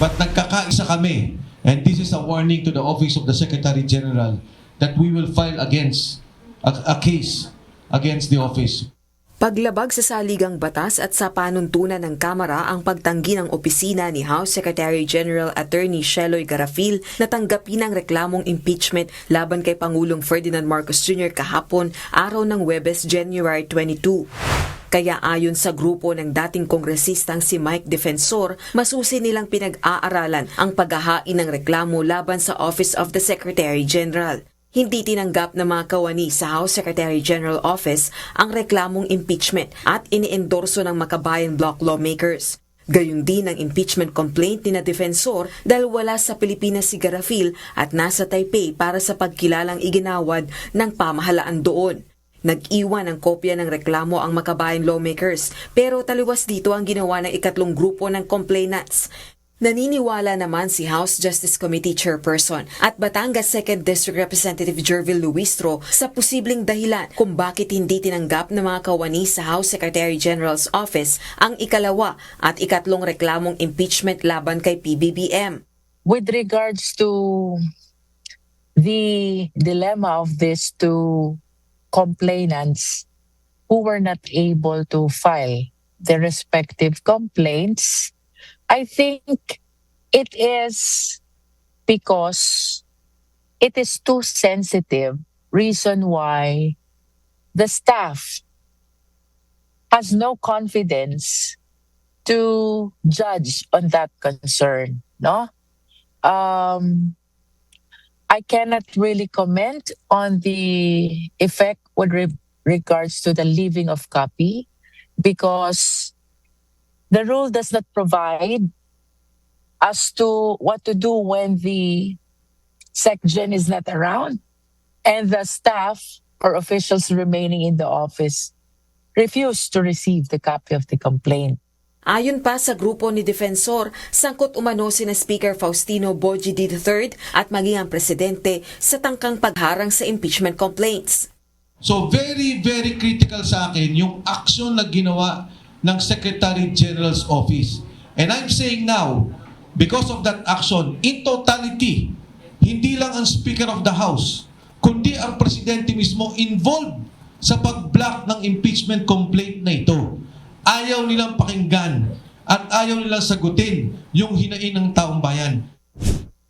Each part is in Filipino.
But nagkakaisa kami, and this is a warning to the Office of the Secretary General that we will file against a case against the office. Paglabag sa saligang batas at sa panuntunan ng Kamara ang pagtanggi ng opisina ni House Secretary General Attorney Sheloy Garafil na tanggapin ang reklamong impeachment laban kay Pangulong Ferdinand Marcos Jr. kahapon, araw ng Huwebes, January 22. Kaya ayon sa grupo ng dating kongresistang si Mike Defensor, masusi nilang pinag-aaralan ang paghahain ng reklamo laban sa Office of the Secretary General. Hindi tinanggap ng mga kawani sa House Secretary General Office ang reklamong impeachment at iniendorso ng Makabayan Bloc lawmakers. Gayun din ang impeachment complaint ni na Defensor dahil wala sa Pilipinas si Garafil at nasa Taipei para sa pagkilalang iginawad ng pamahalaan doon. Nag-iwan ng kopya ng reklamo ang Makabayan lawmakers pero taliwas dito ang ginawa ng ikatlong grupo ng complainants. Naniniwala naman si House Justice Committee Chairperson at Batangas 2nd District Representative Jervil Luistro sa posibleng dahilan kung bakit hindi tinanggap ng mga kawani sa House Secretary General's Office ang ikalawa at ikatlong reklamong impeachment laban kay PBBM. With regards to the dilemma of these two complainants who were not able to file their respective complaints, I think it is because it is too sensitive, reason why the staff has no confidence to judge on that concern, no? I cannot really comment on the effect with regards to the leaving of copy because the rule does not provide as to what to do when the SecGen is not around and the staff or officials remaining in the office refuse to receive the copy of the complaint. Ayon pa sa grupo ni Defensor, sangkot umano sina Speaker Faustino Boji III at maging ang presidente sa tangkang pagharang sa impeachment complaints. So very, very critical sa akin yung aksyon na ginawa ng Secretary General's Office. And I'm saying now, because of that action, in totality, hindi lang ang Speaker of the House, kundi ang Presidente mismo involved sa pag-block ng impeachment complaint na ito. Ayaw nilang pakinggan at ayaw nilang sagutin yung hinaing ng taong bayan.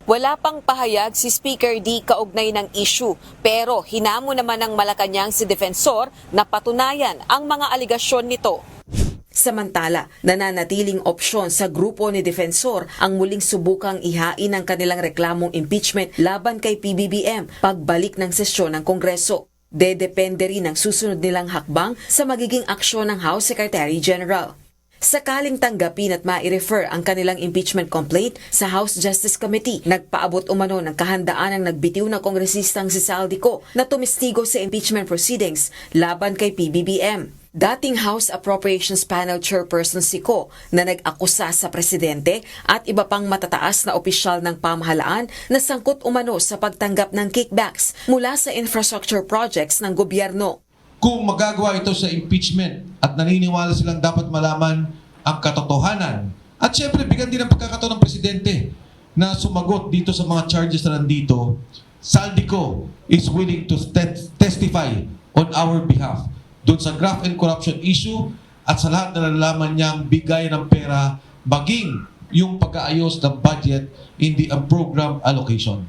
Wala pang pahayag si Speaker D kaugnay ng issue, pero hinamo naman ng Malacanang si Defensor na patunayan ang mga aligasyon nito. Samantala, nananatiling opsyon sa grupo ni Defensor ang muling subukang ihain ang kanilang reklamong impeachment laban kay PBBM pagbalik ng sesyon ng Kongreso. Dedepende rin ang susunod nilang hakbang sa magiging aksyon ng House Secretary General. Sakaling tanggapin at mai-refer ang kanilang impeachment complaint sa House Justice Committee, nagpaabot umano ng kahandaan ang nagbitiw na kongresistang si Saldico na tumistigo sa impeachment proceedings laban kay PBBM. Dating House Appropriations Panel Chairperson si Ko na nag-akusa sa presidente at iba pang matataas na opisyal ng pamahalaan na sangkot umano sa pagtanggap ng kickbacks mula sa infrastructure projects ng gobyerno. Kung magagawa ito sa impeachment at naniniwala silang dapat malaman ang katotohanan at syempre bigyan din ng pagkakataon ng presidente na sumagot dito sa mga charges na nandito, Saldico is willing to testify on our behalf doon sa graft and corruption issue at sa lahat na nalalaman niyang bigay ng pera baging yung pag-aayos ng budget in the program allocation.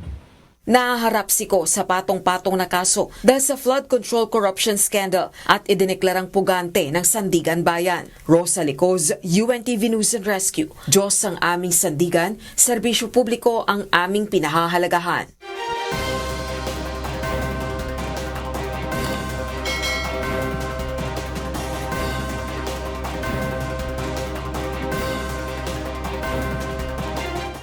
Nahaharap si Ko sa patong-patong na kaso dahil sa flood control corruption scandal at idineklarang pugante ng Sandigan Bayan. Rosa Licoz, UNTV News and Rescue. Diyos ang aming sandigan, serbisyo publiko ang aming pinahahalagahan.